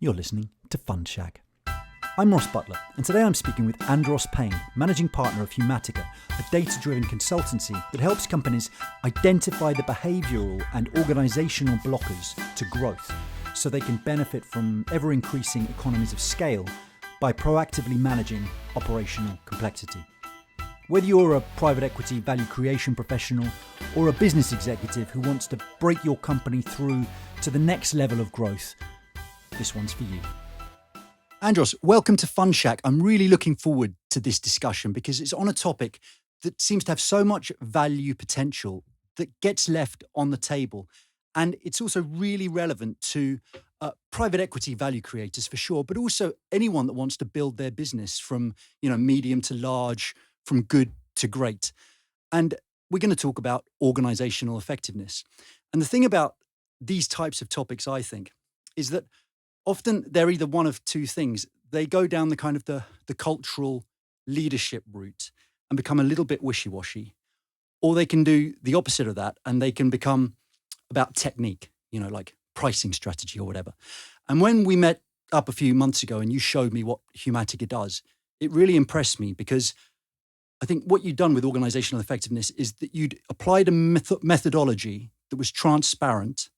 You're listening to Fund Shack. I'm Ross Butler, and today I'm speaking with Andros Payne, managing partner of Humatica, a data-driven consultancy that helps companies identify the behavioural and organisational blockers to growth so they can benefit from ever-increasing economies of scale by proactively managing operational complexity. Whether you're a private equity value creation professional or a business executive who wants to break your company through to the next level of growth, this one's for you. Andros, welcome to Fund Shack. I'm really looking forward to this discussion because it's on a topic that seems to have so much value potential that gets left on the table. And it's also really relevant to private equity value creators for sure, but also anyone that wants to build their business from, medium to large, from good to great. And we're going to talk about organizational effectiveness. And the thing about these types of topics, I think, is that often they're either one of two things. They go down the kind of the cultural leadership route and become a little bit wishy-washy, or they can do the opposite of that and they can become about technique, like pricing strategy or whatever. And when we met up a few months ago and you showed me what Humatica does, it really impressed me because I think what you'd done with organizational effectiveness is that you'd applied a methodology that was transparent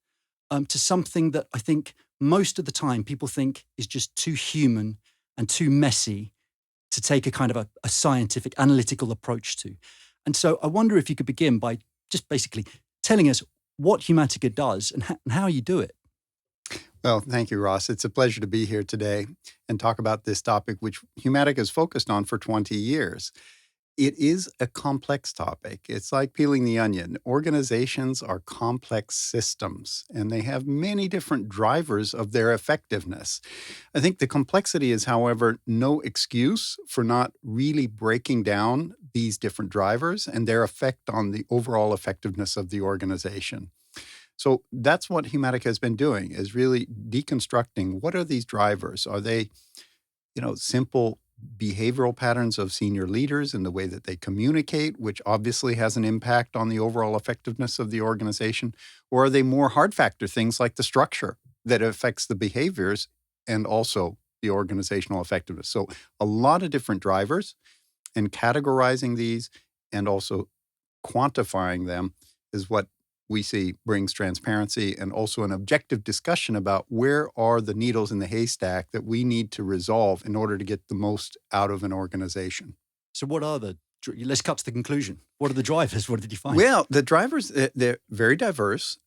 to something that I think most of the time people think is just too human and too messy to take a kind of a scientific, analytical approach to. And so I wonder if you could begin by just basically telling us what Humatica does and how you do it. Well, thank you, Ross. It's a pleasure to be here today and talk about this topic, which Humatica has focused on for 20 years. It is a complex topic. It's like peeling the onion. Organizations are complex systems, and they have many different drivers of their effectiveness. I think the complexity is, however, no excuse for not really breaking down these different drivers and their effect on the overall effectiveness of the organization. So that's what Humatica has been doing, is really deconstructing what are these drivers? Are they, simple behavioral patterns of senior leaders and the way that they communicate, which obviously has an impact on the overall effectiveness of the organization? Or are they more hard factor things like the structure that affects the behaviors and also the organizational effectiveness? So a lot of different drivers, and categorizing these and also quantifying them is what we see brings transparency and also an objective discussion about where are the needles in the haystack that we need to resolve in order to get the most out of an organization. So let's cut to the conclusion. What are the drivers? What did you find? Well, the drivers, they're very diverse.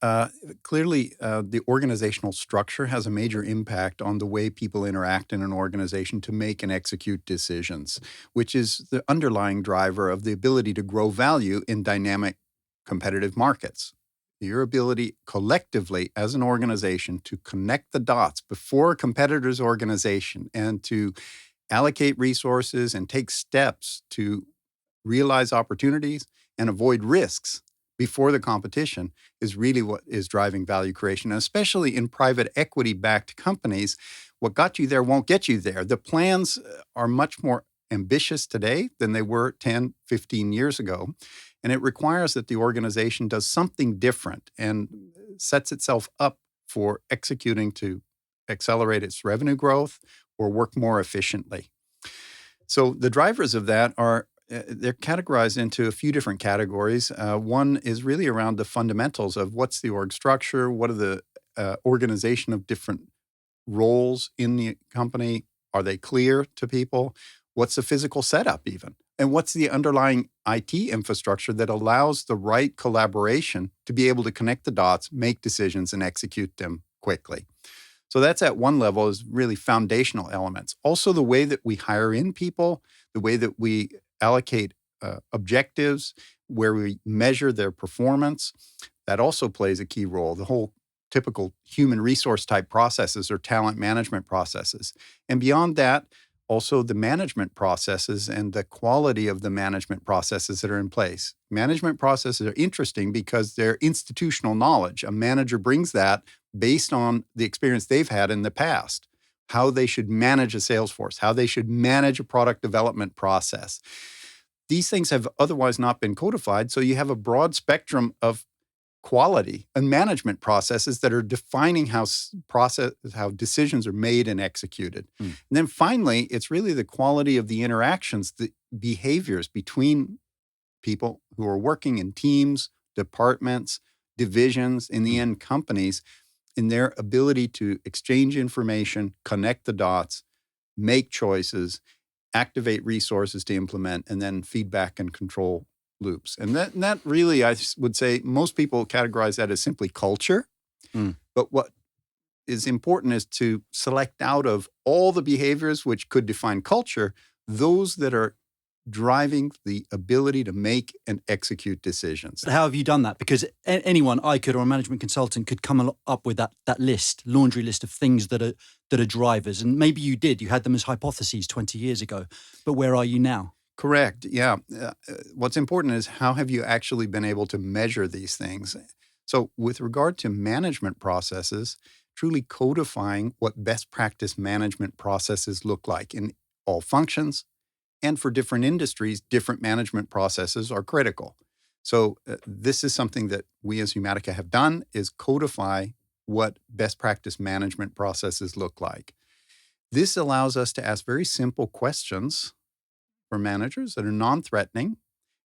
Clearly, the organizational structure has a major impact on the way people interact in an organization to make and execute decisions, which is the underlying driver of the ability to grow value in dynamic competitive markets. Your ability collectively as an organization to connect the dots before a competitor's organization and to allocate resources and take steps to realize opportunities and avoid risks before the competition is really what is driving value creation. And especially in private equity-backed companies, what got you there won't get you there. The plans are much more ambitious today than they were 10, 15 years ago. And it requires that the organization does something different and sets itself up for executing to accelerate its revenue growth or work more efficiently. So the drivers of that they're categorized into a few different categories. One is really around the fundamentals of what's the org structure, what are the organization of different roles in the company, are they clear to people? What's the physical setup even? And what's the underlying IT infrastructure that allows the right collaboration to be able to connect the dots, make decisions, and execute them quickly? So that's at one level is really foundational elements. Also, the way that we hire in people, the way that we allocate objectives, where we measure their performance, that also plays a key role. The whole typical human resource type processes or talent management processes. And beyond that, also the management processes and the quality of the management processes that are in place. Management processes are interesting because they're institutional knowledge. A manager brings that based on the experience they've had in the past, how they should manage a sales force, how they should manage a product development process. These things have otherwise not been codified, so you have a broad spectrum of quality and management processes that are defining how decisions are made and executed. And then finally, it's really the quality of the interactions, the behaviors between people who are working in teams, departments, divisions, in the end, companies, in their ability to exchange information, connect the dots, make choices, activate resources to implement, and then feedback and control loops. And that really, I would say, most people categorize that as simply culture. But what is important is to select out of all the behaviors which could define culture, those that are driving the ability to make and execute decisions. How have you done that? Because anyone, I could, or a management consultant could come up with that laundry list of things that are drivers. And maybe you did. You had them as hypotheses 20 years ago. But where are you now? Correct. Yeah. What's important is how have you actually been able to measure these things? So with regard to management processes, truly codifying what best practice management processes look like in all functions, and for different industries, different management processes are critical. So this is something that we as Humatica have done, is codify what best practice management processes look like. This allows us to ask very simple questions for managers that are non-threatening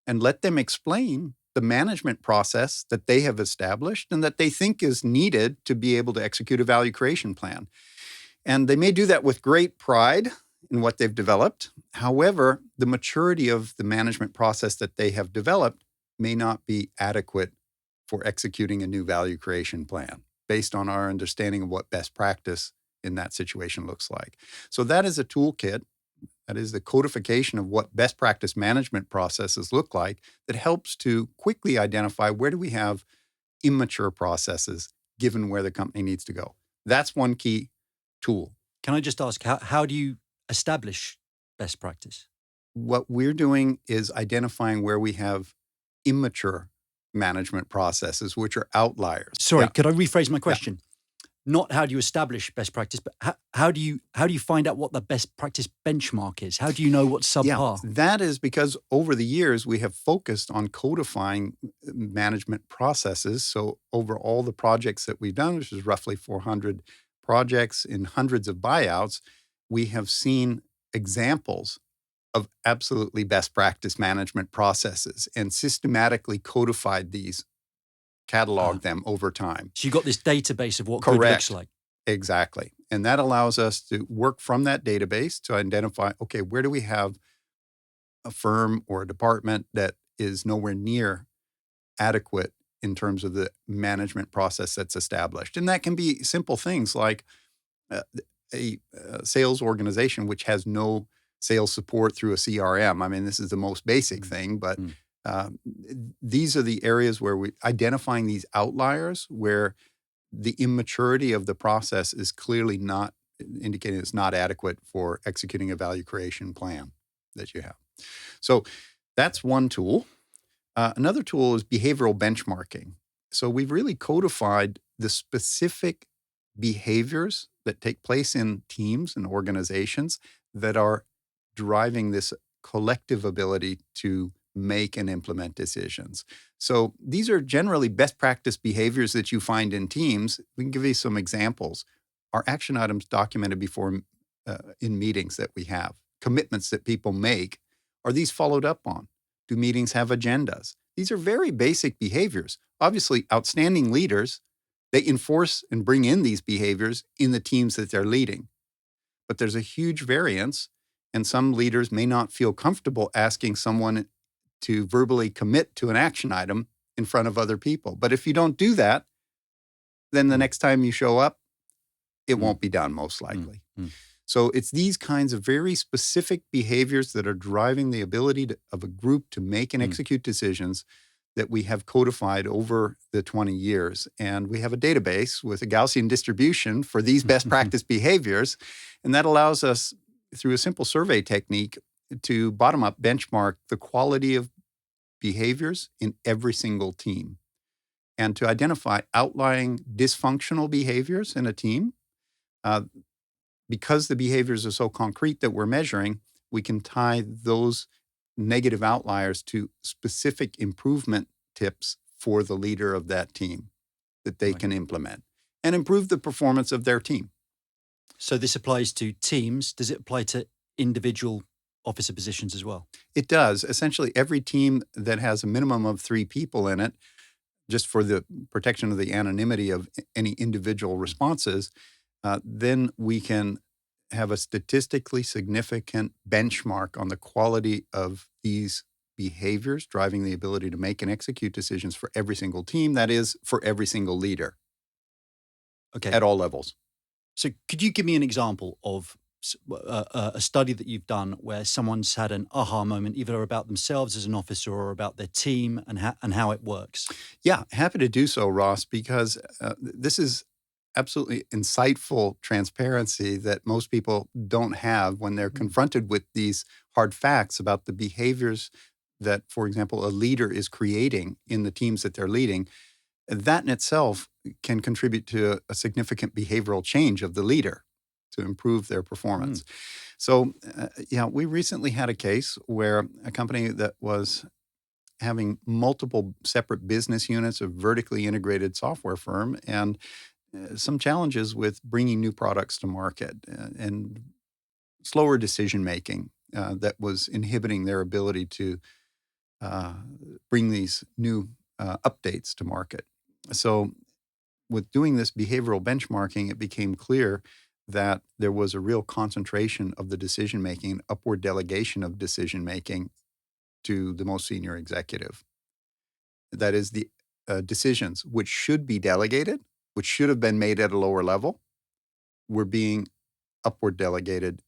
and let them explain the management process that they have established and that they think is needed to be able to execute a value creation plan. And they may do that with great pride in what they've developed. However, the maturity of the management process that they have developed may not be adequate for executing a new value creation plan based on our understanding of what best practice in that situation looks like. So that is a toolkit. That is the codification of what best practice management processes look like that helps to quickly identify where do we have immature processes given where the company needs to go. That's one key tool. Can I just ask, how do you establish best practice? What we're doing is identifying where we have immature management processes, which are outliers. Sorry, could I rephrase my question? Yeah. Not how do you establish best practice, but how do you find out what the best practice benchmark is? How do you know what's subpar? Yeah, that is because over the years we have focused on codifying management processes. So over all the projects that we've done, which is roughly 400 projects in hundreds of buyouts, we have seen examples of absolutely best practice management processes and systematically codified these, cataloged them over time. So you got this database of what good looks like. Exactly. And that allows us to work from that database to identify, okay, where do we have a firm or a department that is nowhere near adequate in terms of the management process that's established? And that can be simple things like a sales organization which has no sales support through a CRM. I mean, this is the most basic thing, but these are the areas where we identifying these outliers where the immaturity of the process is clearly not indicating it's not adequate for executing a value creation plan that you have. So that's one tool. Another tool is behavioral benchmarking. So we've really codified the specific behaviors that take place in teams and organizations that are driving this collective ability to make and implement decisions. So these are generally best practice behaviors that you find in teams. We can give you some examples. Our action items documented before in meetings that we have, commitments that people make, are these followed up on? Do meetings have agendas? These are very basic behaviors. Obviously, outstanding leaders, they enforce and bring in these behaviors in the teams that they're leading. But there's a huge variance, and some leaders may not feel comfortable asking someone to verbally commit to an action item in front of other people. But if you don't do that, then the next time you show up, it won't be done, most likely. So it's these kinds of very specific behaviors that are driving the ability of a group to make and execute decisions that we have codified over the 20 years. And we have a database with a Gaussian distribution for these best practice behaviors. And that allows us, through a simple survey technique, to bottom-up benchmark the quality of behaviors in every single team and to identify outlying dysfunctional behaviors in a team. Because the behaviors are so concrete that we're measuring, we can tie those negative outliers to specific improvement tips for the leader of that team that they Right. can implement and improve the performance of their team. So this applies to teams. Does it apply to individual officer positions as well? It does. Essentially, every team that has a minimum of 3 people in it, just for the protection of the anonymity of any individual responses, then we can have a statistically significant benchmark on the quality of these behaviors, driving the ability to make and execute decisions for every single team. That is, for every single leader Okay. at all levels. So could you give me an example of a study that you've done where someone's had an aha moment, either about themselves as an officer or about their team and how it works? Yeah, happy to do so, Ross, because this is absolutely insightful transparency that most people don't have when they're confronted with these hard facts about the behaviors that, for example, a leader is creating in the teams that they're leading. That in itself can contribute to a significant behavioral change of the leader to improve their performance. So, we recently had a case where a company that was having multiple separate business units, a vertically integrated software firm, and some challenges with bringing new products to market and slower decision making that was inhibiting their ability to bring these new updates to market. So, with doing this behavioral benchmarking, it became clear that there was a real concentration of the decision making, upward delegation of decision making to the most senior executive. That is, the decisions which should be delegated, which should have been made at a lower level, were being upward delegated,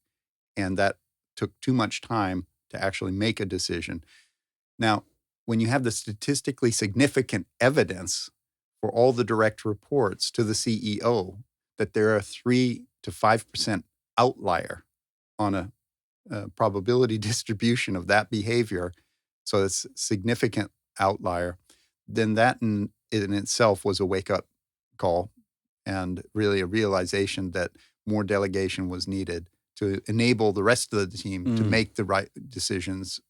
and that took too much time to actually make a decision. Now, when you have the statistically significant evidence for all the direct reports to the CEO that there are 3 to 5% outlier on a probability distribution of that behavior, so it's a significant outlier, then that in itself was a wake-up call and really a realization that more delegation was needed to enable the rest of the team to make the right decisions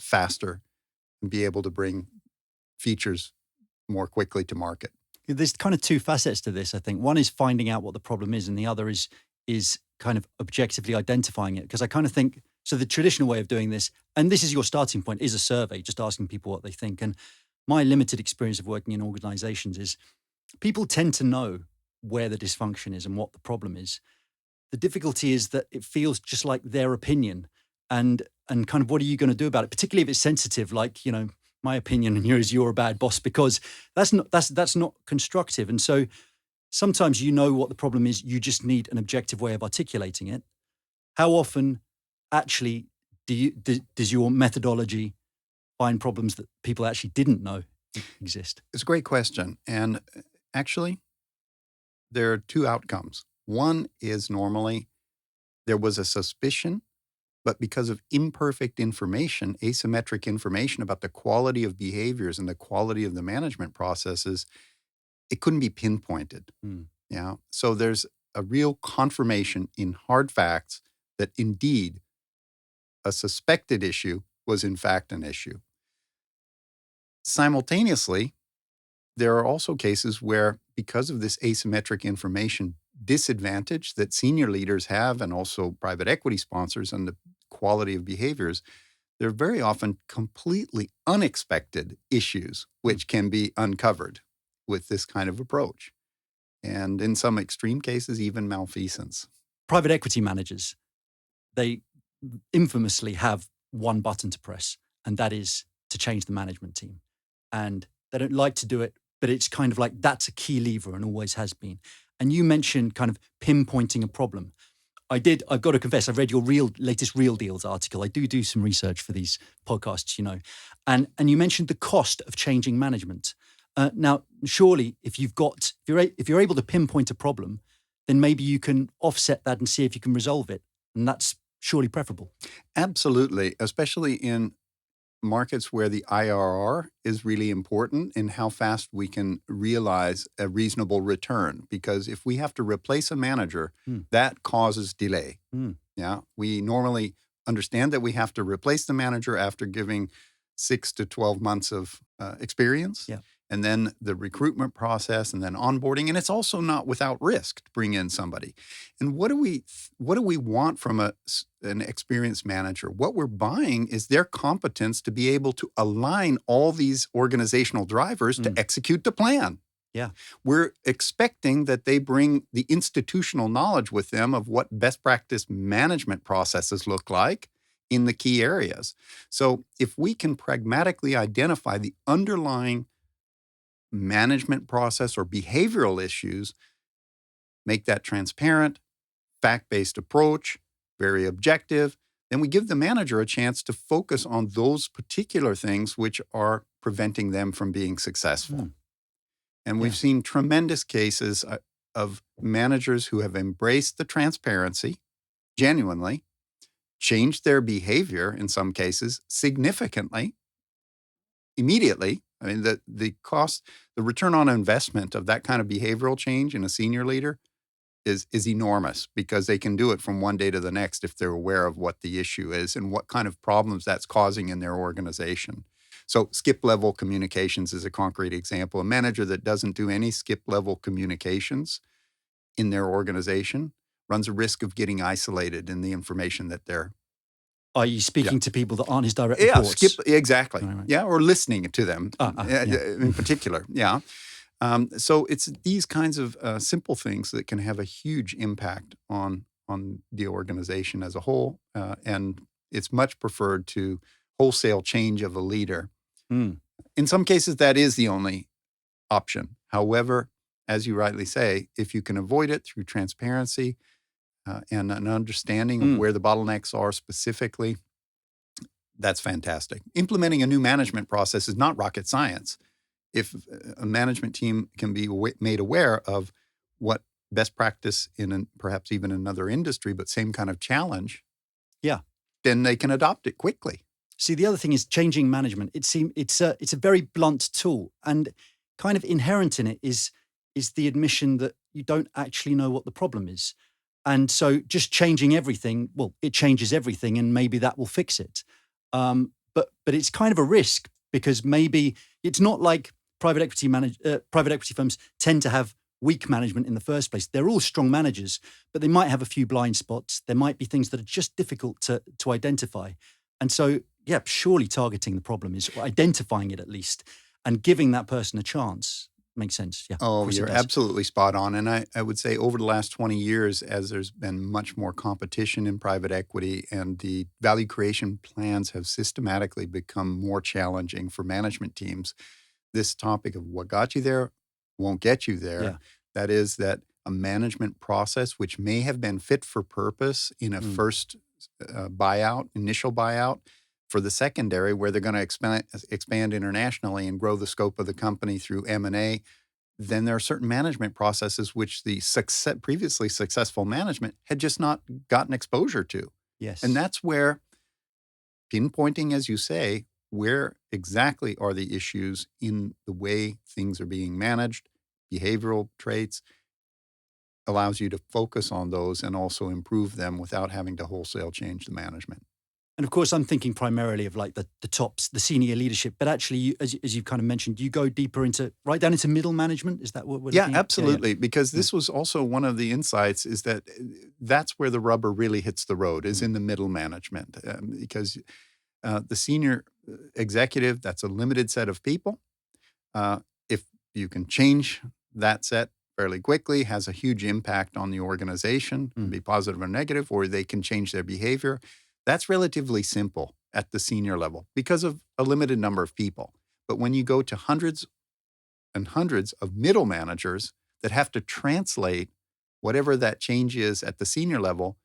faster and be able to bring features more quickly to market. There's kind of two facets to this, I think. One is finding out what the problem is, and the other is kind of objectively identifying it. Because I kind of think, so the traditional way of doing this, and this is your starting point, is a survey, just asking people what they think. And my limited experience of working in organizations is people tend to know where the dysfunction is and what the problem is. The difficulty is that it feels just like their opinion, and kind of what are you going to do about it, particularly if it's sensitive, like, my opinion and yours, you're a bad boss, because that's not constructive. And so sometimes you know what the problem is, you just need an objective way of articulating it. How often actually does your methodology find problems that people actually didn't know exist? It's a great question. And actually, there are 2 outcomes. One is normally there was a suspicion, but because of imperfect information, asymmetric information about the quality of behaviors and the quality of the management processes, it couldn't be pinpointed. Yeah. So there's a real confirmation in hard facts that indeed a suspected issue was in fact an issue. Simultaneously, there are also cases where, because of this asymmetric information disadvantage that senior leaders have and also private equity sponsors and the quality of behaviors, there are very often completely unexpected issues which can be uncovered with this kind of approach. And in some extreme cases, even malfeasance. Private equity managers, they infamously have one button to press, and that is to change the management team. And they don't like to do it, but it's kind of like that's a key lever and always has been. And you mentioned kind of pinpointing a problem. I've got to confess, I've read your latest Real Deals article. I do some research for these podcasts, and you mentioned the cost of changing management. Now, surely if you're able to pinpoint a problem, then maybe you can offset that and see if you can resolve it. And that's surely preferable. Absolutely, especially in markets where the IRR is really important in how fast we can realize a reasonable return. Because if we have to replace a manager, that causes delay. Yeah, we normally understand that we have to replace the manager after giving 6 to 12 months of experience. Yeah. and then the recruitment process, and then onboarding. And it's also not without risk to bring in somebody. And what do we want from an experienced manager? What we're buying is their competence to be able to align all these organizational drivers to execute the plan. Yeah. We're expecting that they bring the institutional knowledge with them of what best practice management processes look like in the key areas. So if we can pragmatically identify the underlying management process or behavioral issues, make that transparent, fact-based approach, very objective, then we give the manager a chance to focus on those particular things which are preventing them from being successful. And we've seen tremendous cases of managers who have embraced the transparency genuinely, changed their behavior in some cases significantly, immediately. I mean, the cost, the return on investment of that kind of behavioral change in a senior leader is enormous, because they can do it from one day to the next if they're aware of what the issue is and what kind of problems that's causing in their organization. So skip-level communications is a concrete example. A manager that doesn't do any skip-level communications in their organization runs a risk of getting isolated in the information that they're... Are you speaking to people that aren't his direct Yeah, reports? exactly. Right. Yeah, or listening to them in particular. Yeah. So it's these kinds of simple things that can have a huge impact on the organization as a whole, and it's much preferred to wholesale change of a leader. In some cases, that is the only option. However, as you rightly say, if you can avoid it through transparency and an understanding of where the bottlenecks are specifically, that's fantastic. Implementing a new management process is not rocket science. If a management team can be made aware of what best practice in perhaps even another industry, but same kind of challenge, then they can adopt it quickly. See, the other thing is changing management. It's a very blunt tool, and kind of inherent in it is the admission that you don't actually know what the problem is. And so just changing everything, well, it changes everything, and maybe that will fix it. But it's kind of a risk, because maybe it's not like private equity firms tend to have weak management in the first place. They're all strong managers, but they might have a few blind spots. There might be things that are just difficult to identify. And so, surely targeting the problem is, or identifying it at least, and giving that person a chance makes sense. Yeah. Oh, you're absolutely spot on. And I would say over the last 20 years, as there's been much more competition in private equity and the value creation plans have systematically become more challenging for management teams, this topic of what got you there won't get you there. That is that a management process, which may have been fit for purpose in a first initial buyout, for the secondary, where they're going to expand internationally and grow the scope of the company through M&A, then there are certain management processes which the previously successful management had just not gotten exposure to. Yes. And that's where pinpointing, as you say, where exactly are the issues in the way things are being managed, behavioral traits, allows you to focus on those and also improve them without having to wholesale change the management. And of course, I'm thinking primarily of like the tops, the senior leadership. But actually, as you've kind of mentioned, you go deeper right down into middle management. Is that what we're looking at? Absolutely. Because this was also one of the insights, is that that's where the rubber really hits the road, is in the middle management. Because the senior executive, that's a limited set of people. If you can change that set fairly quickly, has a huge impact on the organization, can be positive or negative, or they can change their behavior. That's relatively simple at the senior level because of a limited number of people. But when you go to hundreds and hundreds of middle managers that have to translate whatever that change is at the senior level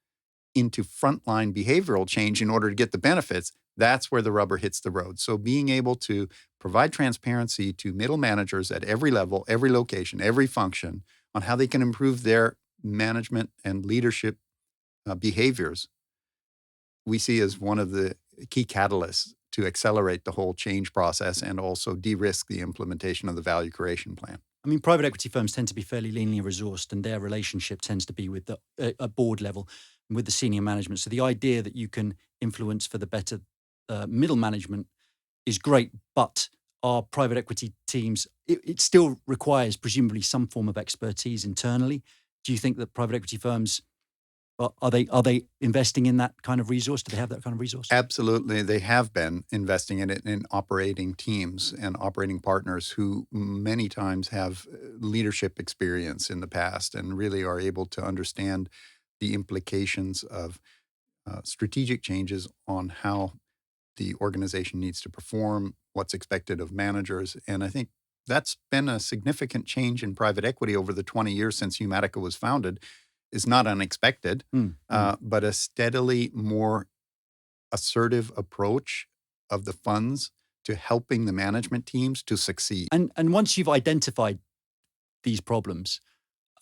into frontline behavioral change in order to get the benefits, that's where the rubber hits the road. So being able to provide transparency to middle managers at every level, every location, every function on how they can improve their management and leadership behaviors, we see as one of the key catalysts to accelerate the whole change process and also de-risk the implementation of the value creation plan. I mean, private equity firms tend to be fairly leanly resourced, and their relationship tends to be with a board level and with the senior management. So the idea that you can influence for the better middle management is great, but are private equity teams, it still requires presumably some form of expertise internally. Do you think that private equity firms, are they investing in that kind of resource? Do they have that kind of resource? Absolutely. They have been investing in it in operating teams and operating partners who many times have leadership experience in the past and really are able to understand the implications of strategic changes on how the organization needs to perform, what's expected of managers. And I think that's been a significant change in private equity over the 20 years since Humatica was founded. Is not unexpected, but a steadily more assertive approach of the funds to helping the management teams to succeed. And once you've identified these problems,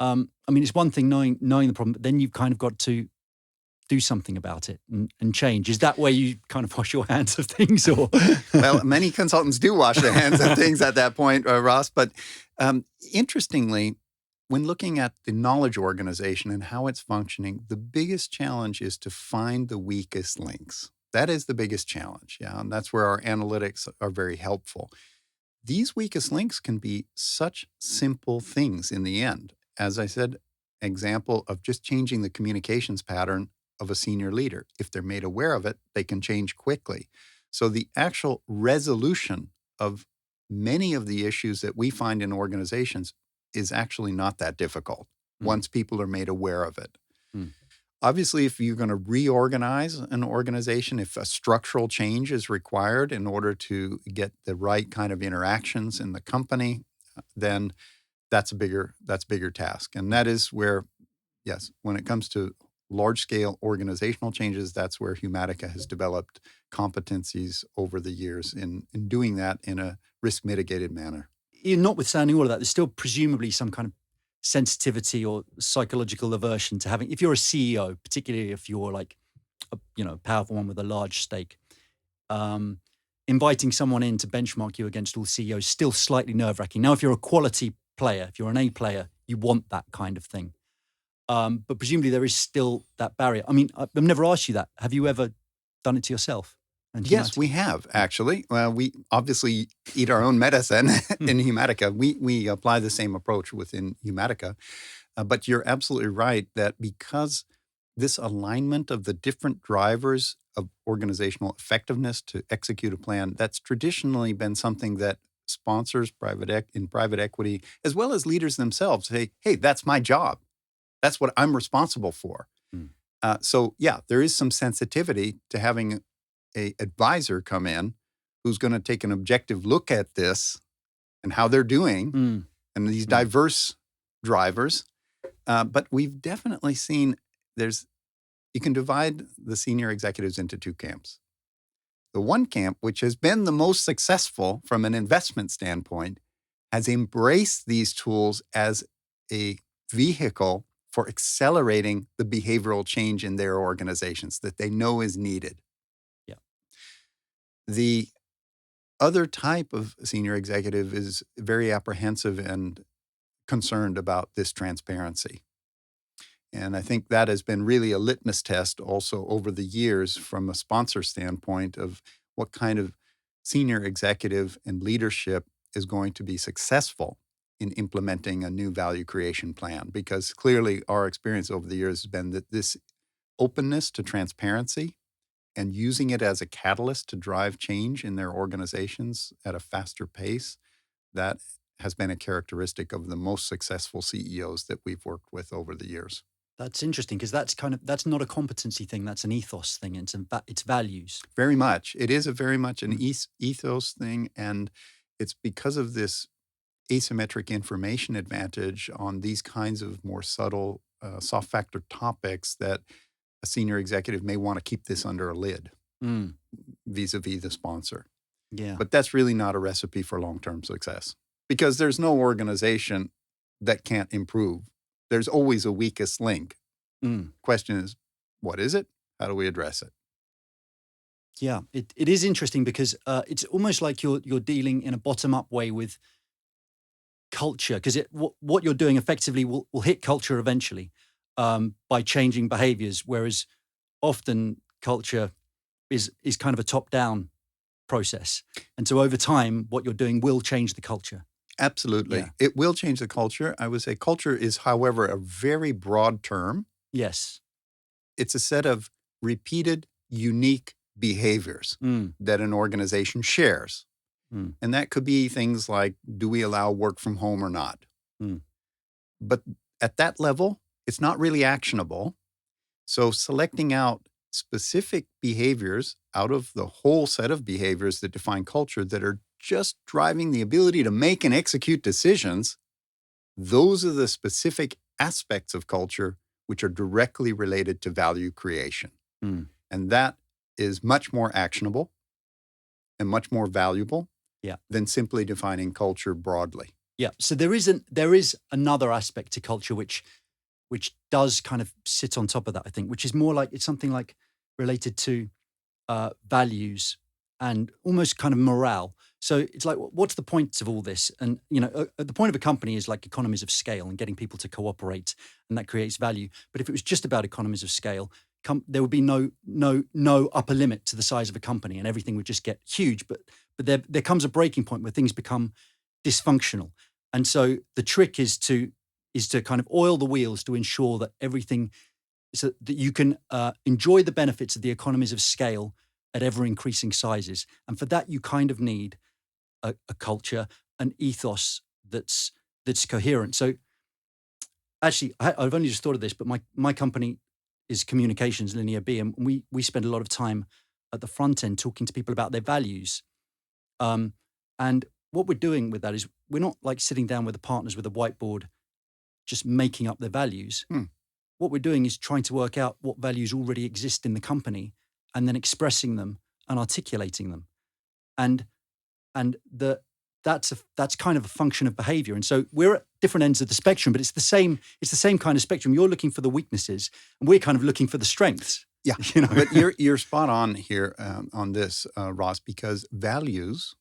I mean, it's one thing knowing the problem, but then you've kind of got to do something about it and change. Is that where you kind of wash your hands of things, or? Well, many consultants do wash their hands of things at that point, Ross. But interestingly, when looking at the knowledge organization and how it's functioning, the biggest challenge is to find the weakest links. That is the biggest challenge, yeah, and that's where our analytics are very helpful. These weakest links can be such simple things in the end. As I said, example of just changing the communications pattern of a senior leader. If they're made aware of it, they can change quickly. So the actual resolution of many of the issues that we find in organizations is actually not that difficult once people are made aware of it. Obviously, if you're going to reorganize an organization, if a structural change is required in order to get the right kind of interactions in the company, then that's a bigger task. And that is where, yes, when it comes to large-scale organizational changes, that's where Humatica has developed competencies over the years in doing that in a risk-mitigated manner. Notwithstanding all of that, there's still presumably some kind of sensitivity or psychological aversion to having, if you're a CEO, particularly if you're like a powerful one with a large stake, inviting someone in to benchmark you against all CEOs is still slightly nerve-wracking. Now, if you're a quality player, if you're an A player, you want that kind of thing. But presumably there is still that barrier. I mean, I've never asked you that. Have you ever done it to yourself? Yes, we have, actually. We obviously eat our own medicine in Humatica. We apply the same approach within Humatica. But you're absolutely right that because this alignment of the different drivers of organizational effectiveness to execute a plan, that's traditionally been something that sponsors in private equity, as well as leaders themselves, say, hey, that's my job. That's what I'm responsible for. So yeah, there is some sensitivity to having an advisor come in who's going to take an objective look at this and how they're doing and these diverse drivers. But we've definitely seen you can divide the senior executives into two camps. The one camp, which has been the most successful from an investment standpoint, has embraced these tools as a vehicle for accelerating the behavioral change in their organizations that they know is needed. Yeah. The other type of senior executive is very apprehensive and concerned about this transparency. And I think that has been really a litmus test also over the years from a sponsor standpoint of what kind of senior executive and leadership is going to be successful in implementing a new value creation plan. Because clearly our experience over the years has been that this openness to transparency and using it as a catalyst to drive change in their organizations at a faster pace, that has been a characteristic of the most successful CEOs that we've worked with over the years. That's interesting because that's not a competency thing. That's an ethos thing. It's values. Very much. It is very much an ethos thing. And it's because of this asymmetric information advantage on these kinds of more subtle soft factor topics that a senior executive may want to keep this under a lid vis-a-vis the sponsor. Yeah. But that's really not a recipe for long-term success because there's no organization that can't improve. There's always a weakest link. Question is, what is it? How do we address it? Yeah, it is interesting because it's almost like you're dealing in a bottom-up way with culture, because what you're doing effectively will hit culture eventually by changing behaviors, whereas often culture is kind of a top-down process. And so over time, what you're doing will change the culture. Absolutely. Yeah. It will change the culture. I would say culture is, however, a very broad term. Yes. It's a set of repeated, unique behaviors that an organization shares. And that could be things like, do we allow work from home or not? But at that level, it's not really actionable. So selecting out specific behaviors out of the whole set of behaviors that define culture that are just driving the ability to make and execute decisions, those are the specific aspects of culture which are directly related to value creation. And that is much more actionable and much more valuable than simply defining culture broadly. Yeah. So there is another aspect to culture which does kind of sit on top of that, I think, which is more like, it's something like related to values and almost kind of morale. So it's like, what's the point of all this? And, the point of a company is like economies of scale and getting people to cooperate, and that creates value. But if it was just about economies of scale, there would be no upper limit to the size of a company, and everything would just get huge. But there comes a breaking point where things become dysfunctional. And so the trick is to kind of oil the wheels to ensure that everything, so that you can enjoy the benefits of the economies of scale at ever increasing sizes. And for that, you kind of need a culture, an ethos that's coherent. So actually, I've only just thought of this, but my company is Communications Linear B, and we spend a lot of time at the front end talking to people about their values. And what we're doing with that is, we're not like sitting down with the partners with a whiteboard just making up their values. What we're doing is trying to work out what values already exist in the company, and then expressing them and articulating them. And that's kind of a function of behavior. And so we're at different ends of the spectrum, but it's the same kind of spectrum. You're looking for the weaknesses, and we're kind of looking for the strengths. Yeah, but you're spot on here on this, Ross, because values,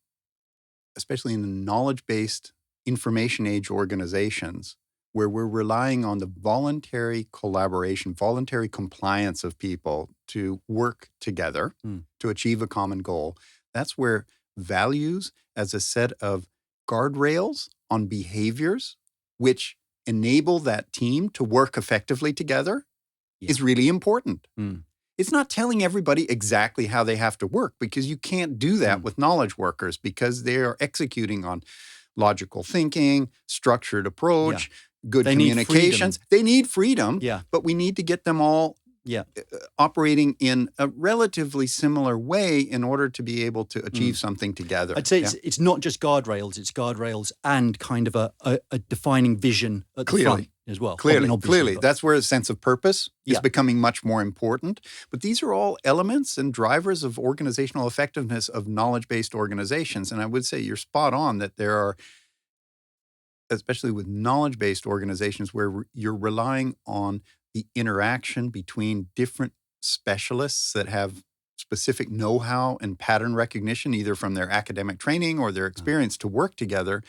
especially in the knowledge-based information age organizations, where we're relying on the voluntary collaboration, voluntary compliance of people to work together to achieve a common goal, that's where values as a set of guardrails on behaviors which enable that team to work effectively together is really important. It's not telling everybody exactly how they have to work, because you can't do that with knowledge workers, because they are executing on logical thinking, structured approach, good communications. They need freedom, but we need to get them all operating in a relatively similar way in order to be able to achieve something together. I'd say it's not just guardrails, it's guardrails and kind of a defining vision at the front as well. Clearly. That's where a sense of purpose is becoming much more important. But these are all elements and drivers of organizational effectiveness of knowledge-based organizations. And I would say you're spot on that there are, especially with knowledge-based organizations, where you're relying on the interaction between different specialists that have specific know-how and pattern recognition, either from their academic training or their experience to work together,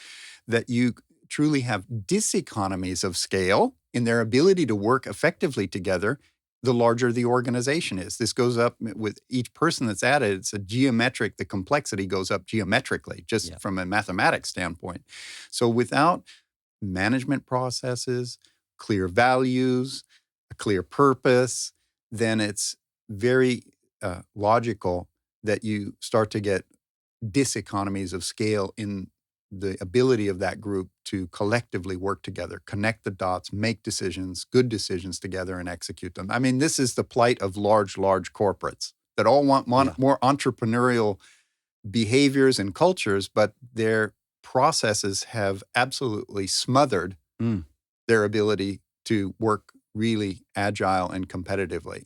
that you truly have diseconomies of scale in their ability to work effectively together, the larger the organization is. This goes up with each person that's added. It's the complexity goes up geometrically, just from a mathematics standpoint. So without management processes, clear values, a clear purpose, then it's very logical that you start to get diseconomies of scale in the ability of that group to collectively work together, connect the dots, make decisions, good decisions together, and execute them. I mean, this is the plight of large corporates that all want more entrepreneurial behaviors and cultures, but their processes have absolutely smothered their ability to work really agile and competitively,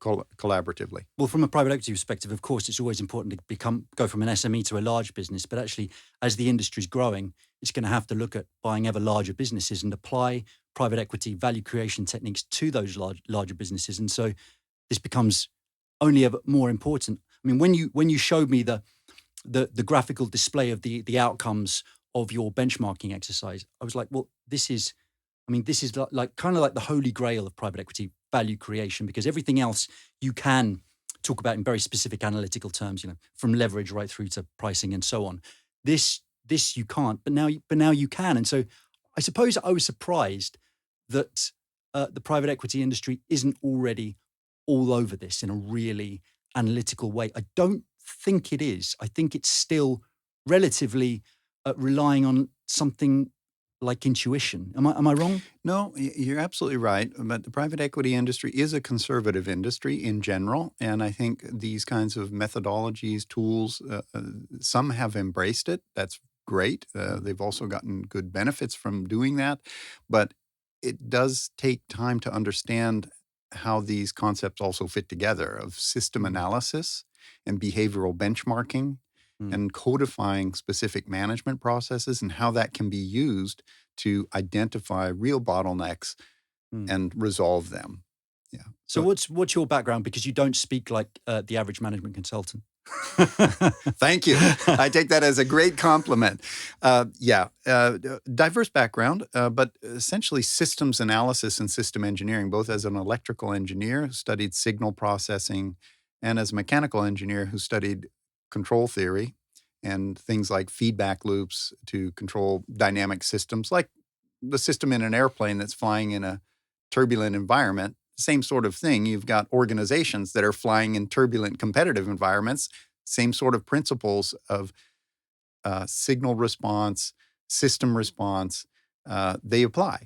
collaboratively. Well, from a private equity perspective, of course, it's always important to go from an SME to a large business. But actually, as the industry's growing, it's going to have to look at buying ever larger businesses and apply private equity value creation techniques to those larger businesses. And so this becomes only ever more important. I mean, when you showed me the graphical display of the outcomes of your benchmarking exercise, I was like, well, this is like kind of like the holy grail of private equity value creation, because everything else you can talk about in very specific analytical terms, from leverage right through to pricing and so on. This you can't, but now you can. And so I suppose I was surprised that the private equity industry isn't already all over this in a really analytical way. I don't think it is. I think it's still relatively relying on something like intuition. Am I wrong? No, you're absolutely right. But the private equity industry is a conservative industry in general. And I think these kinds of methodologies, tools, some have embraced it. That's great. They've also gotten good benefits from doing that. But it does take time to understand how these concepts also fit together of system analysis and behavioral benchmarking and codifying specific management processes and how that can be used to identify real bottlenecks and resolve them. Yeah. So what's your background? Because you don't speak like the average management consultant. Thank you. I take that as a great compliment. Diverse background, but essentially systems analysis and system engineering, both as an electrical engineer who studied signal processing and as a mechanical engineer who studied control theory and things like feedback loops to control dynamic systems, like the system in an airplane that's flying in a turbulent environment. Same sort of thing. You've got organizations that are flying in turbulent competitive environments. Same sort of principles of signal response, system response, they apply.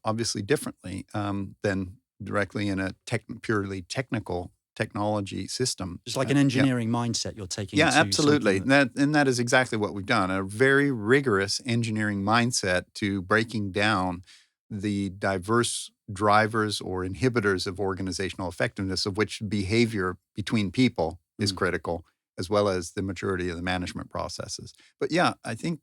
Obviously differently than directly in a purely technical technology system. It's like an engineering mindset you're taking. Yeah, to absolutely. something That is exactly what we've done. A very rigorous engineering mindset to breaking down the diverse drivers or inhibitors of organizational effectiveness, of which behavior between people is critical, as well as the maturity of the management processes. But yeah, I think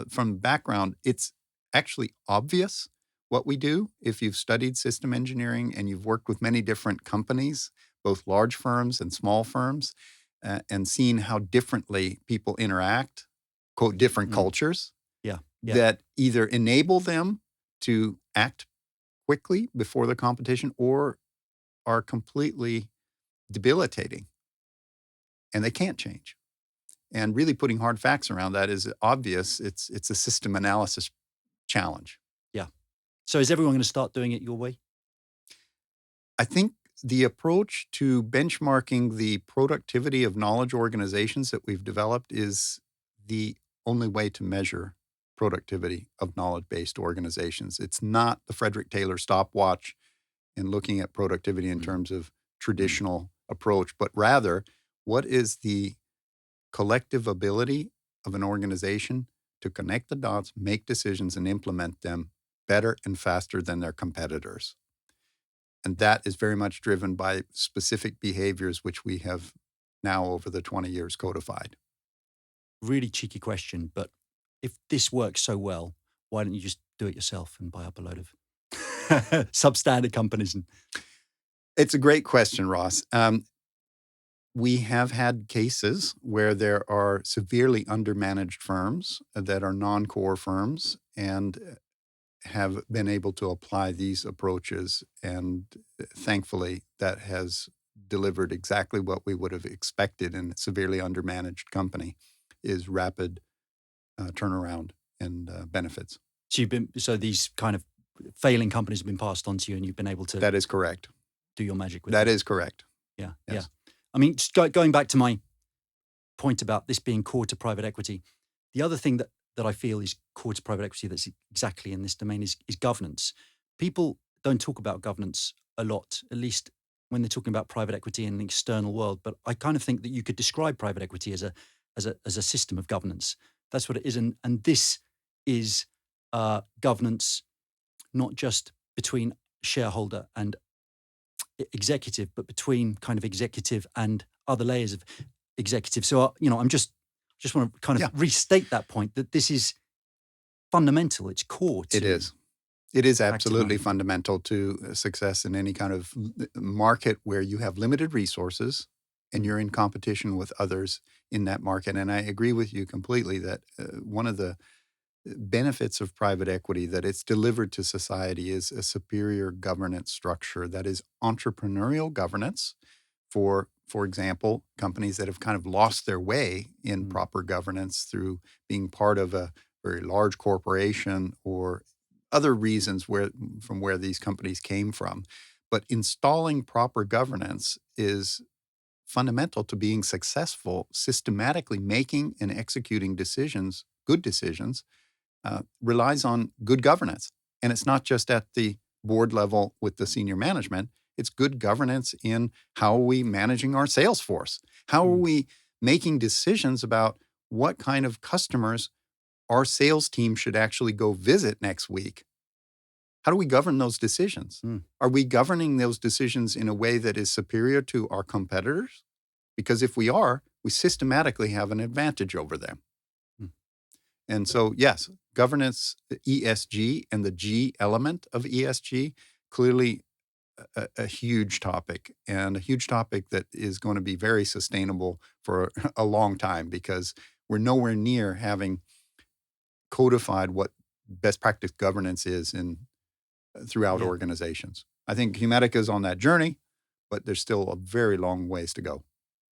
from background, it's actually obvious what we do if you've studied system engineering and you've worked with many different companies, both large firms and small firms, and seen how differently people interact, quote, different cultures that either enable them to act quickly before the competition or are completely debilitating and they can't change. And really putting hard facts around that is obvious. It's a system analysis challenge. Yeah. So is everyone going to start doing it your way? I think the approach to benchmarking the productivity of knowledge organizations that we've developed is the only way to measure productivity of knowledge-based organizations. It's not the Frederick Taylor stopwatch in looking at productivity in terms of traditional approach, but rather what is the collective ability of an organization to connect the dots, make decisions, and implement them better and faster than their competitors. And that is very much driven by specific behaviors, which we have now over the 20 years codified. Really cheeky question, but if this works so well, why don't you just do it yourself and buy up a load of substandard companies? It's a great question, Ross. We have had cases where there are severely undermanaged firms that are non-core firms and have been able to apply these approaches. And thankfully, that has delivered exactly what we would have expected in a severely undermanaged company, is rapid turnaround and benefits. So these kind of failing companies have been passed on to you and you've been able to... That is correct. Do your magic with that. That is correct. Yeah, yes. I mean, just going back to my point about this being core to private equity, the other thing that I feel is core to private equity that's exactly in this domain is governance. People don't talk about governance a lot, at least when they're talking about private equity in the external world. But I kind of think that you could describe private equity as a system of governance. That's what it is. And this is governance, not just between shareholder and executive, but between kind of executive and other layers of executive. So, I'm just want to kind of restate that point, that this is fundamental. It's core to... It is absolutely fundamental to success in any kind of market where you have limited resources and you're in competition with others in that market. And I agree with you completely that one of the benefits of private equity that it's delivered to society is a superior governance structure that is entrepreneurial governance for example, companies that have kind of lost their way in proper governance through being part of a very large corporation or other reasons from where these companies came from. But installing proper governance is fundamental to being successful, systematically making and executing decisions, good decisions, relies on good governance. And it's not just at the board level with the senior management. It's good governance in how are we managing our sales force? How are we making decisions about what kind of customers our sales team should actually go visit next week? How do we govern those decisions? Are we governing those decisions in a way that is superior to our competitors? Because if we are, we systematically have an advantage over them. And so, yes, governance, ESG, and the G element of ESG, clearly a huge topic, and a huge topic that is going to be very sustainable for a long time, because we're nowhere near having codified what best practice governance is throughout organizations. I think Humatica is on that journey, but there's still a very long ways to go.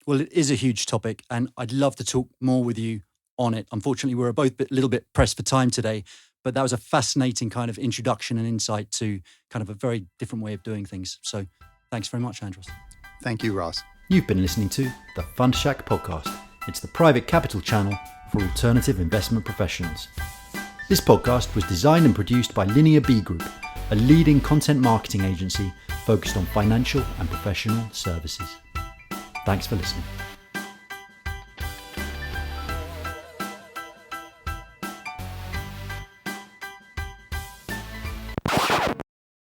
Well, it is a huge topic, and I'd love to talk more with you on it. Unfortunately, we're both a little bit pressed for time today, but that was a fascinating kind of introduction and insight to kind of a very different way of doing things. So thanks very much, Andros. Thank you, Ross. You've been listening to the Fund Shack podcast. It's the private capital channel for alternative investment professionals. This podcast was designed and produced by Linear B Group, a leading content marketing agency focused on financial and professional services. Thanks for listening.